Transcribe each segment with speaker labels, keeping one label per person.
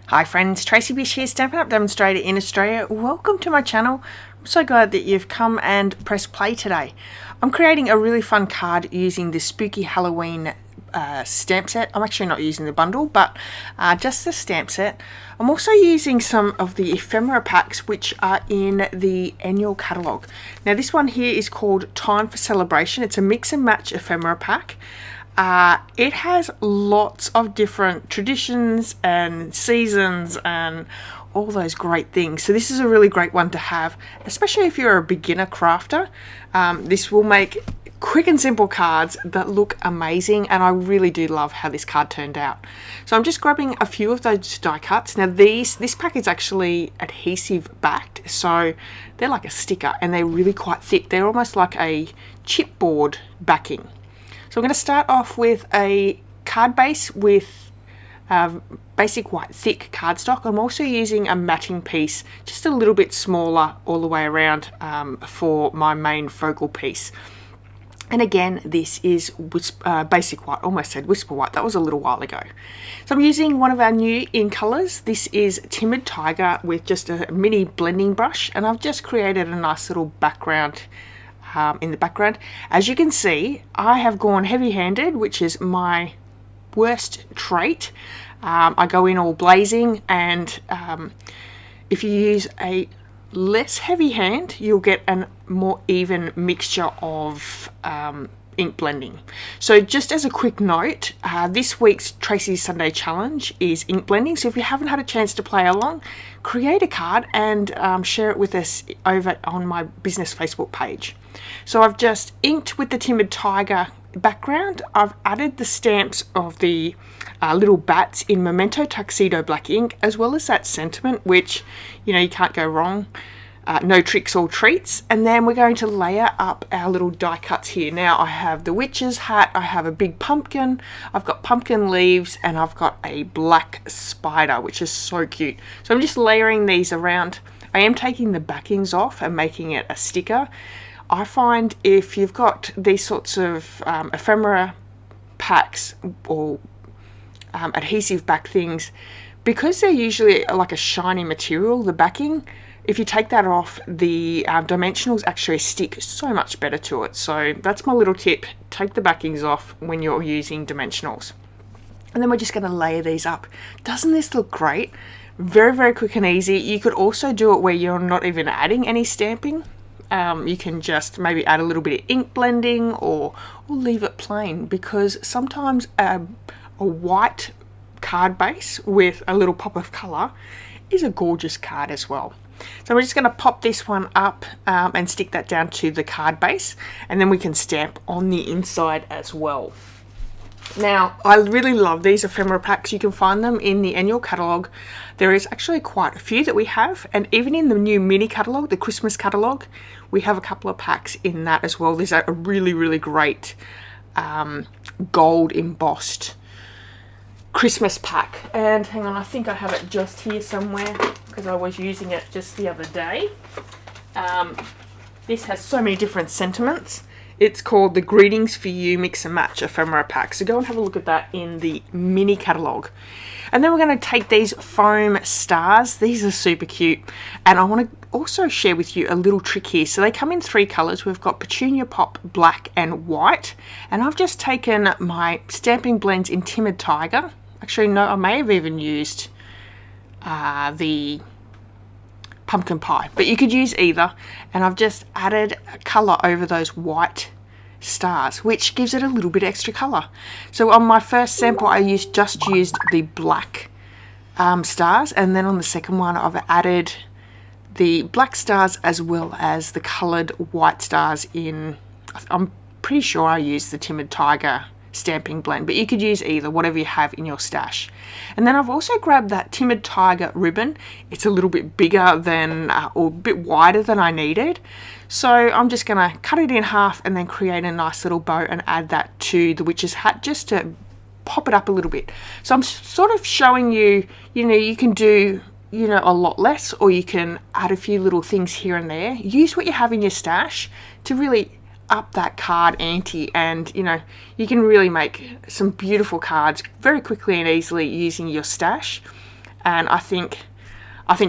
Speaker 1: Hi friends, tracy.bish here, Stampin' Up demonstrator in Australia. Welcome to my channel. I'm so glad that you've come and pressed play today. I'm creating a really fun card using the Spooky Halloween stamp set. I'm actually not using the bundle, but just the stamp set. I'm also using some of the ephemera packs which are in the annual catalogue. Now this one here is called Time for Celebration. It's a mix and match ephemera pack. It has lots of different traditions and seasons and all those great things. So this is a really great one to have, especially if you're a beginner crafter. This will make quick and simple cards that look amazing, and I really do love how this card turned out. So I'm just grabbing a few of those die cuts. Now this pack is actually adhesive backed, so they're like a sticker and they're really quite thick. They're almost like a chipboard backing. So I'm going to start off with a card base with basic white thick cardstock. I'm also using a matching piece, just a little bit smaller all the way around for my main focal piece. And again, this is basic white, almost said whisper white, that was a little while ago. So I'm using one of our new in colours. This is Timid Tiger with just a mini blending brush, and I've just created a nice little background in the background. As you can see, I have gone heavy-handed, which is my worst trait. I go in all blazing, and if you use a less heavy hand, you'll get a more even mixture of ink blending. So just as a quick note, this week's Tracy's Sunday Challenge is ink blending. So if you haven't had a chance to play along, create a card and share it with us over on my business Facebook page. So I've just inked with the Timid Tiger background. I've added the stamps of the little bats in Memento Tuxedo black ink, as well as that sentiment, which, you know, you can't go wrong. No tricks or treats. And then we're going to layer up our little die cuts here. Now I have the witch's hat, I have a big pumpkin, I've got pumpkin leaves, and I've got a black spider, which is so cute. So I'm just layering these around. I am taking the backings off and making it a sticker. I find if you've got these sorts of ephemera packs or adhesive back things, because they're usually like a shiny material, the backing, if you take that off, the dimensionals actually stick so much better to it. So that's my little tip. Take the backings off when you're using dimensionals. And then we're just going to layer these up. Doesn't this look great? Very, very quick and easy. You could also do it where you're not even adding any stamping. You can just maybe add a little bit of ink blending or leave it plain, because sometimes a white card base with a little pop of colour is a gorgeous card as well. So we're just going to pop this one up and stick that down to the card base, and then we can stamp on the inside as well. Now, I really love these ephemera packs. You can find them in the annual catalogue. There is actually quite a few that we have, and even in the new mini catalogue, the Christmas catalogue, we have a couple of packs in that as well. There's a really, really great gold embossed Christmas pack. And hang on, I think I have it just here somewhere, because I was using it just the other day. This has so many different sentiments. It's called the Greetings for You Mix and Match Ephemera Pack. So go and have a look at that in the mini catalogue. And then we're going to take these foam stars. These are super cute. And I want to also share with you a little trick here. So they come in 3 colours. We've got Petunia Pop, black and white. And I've just taken my stamping blends in Timid Tiger. Actually, no, I may have even used the pumpkin pie, but you could use either, and I've just added colour over those white stars, which gives it a little bit extra colour. So on my first sample I just used the black stars, and then on the second one I've added the black stars as well as the coloured white stars in, I'm pretty sure I used the Timid Tiger stamping blend, but you could use either, whatever you have in your stash. And then I've also grabbed that Timid Tiger ribbon. It's a little bit bigger than or a bit wider than I needed, so I'm just gonna cut it in half and then create a nice little bow and add that to the witch's hat just to pop it up a little bit. So I'm sort of showing you, you know, you can do, you know, a lot less, or you can add a few little things here and there. Use what you have in your stash to really up that card ante, and you know, you can really make some beautiful cards very quickly and easily using your stash. and I think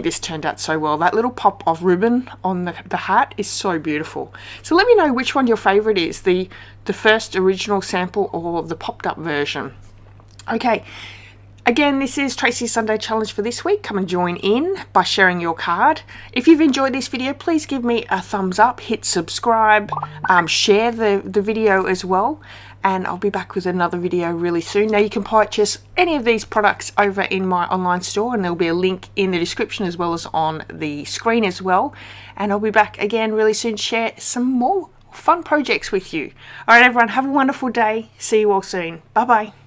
Speaker 1: this turned out so well. That little pop of ribbon on the hat is so beautiful. So let me know which one your favorite is, the first original sample or the popped up version. Okay, again, this is Tracy's Sunday Challenge for this week. Come and join in by sharing your card. If you've enjoyed this video, please give me a thumbs up, hit subscribe, share the video as well, and I'll be back with another video really soon. Now you can purchase any of these products over in my online store, and there'll be a link in the description as well as on the screen as well. And I'll be back again really soon to share some more fun projects with you. All right, everyone, have a wonderful day. See you all soon. Bye-bye.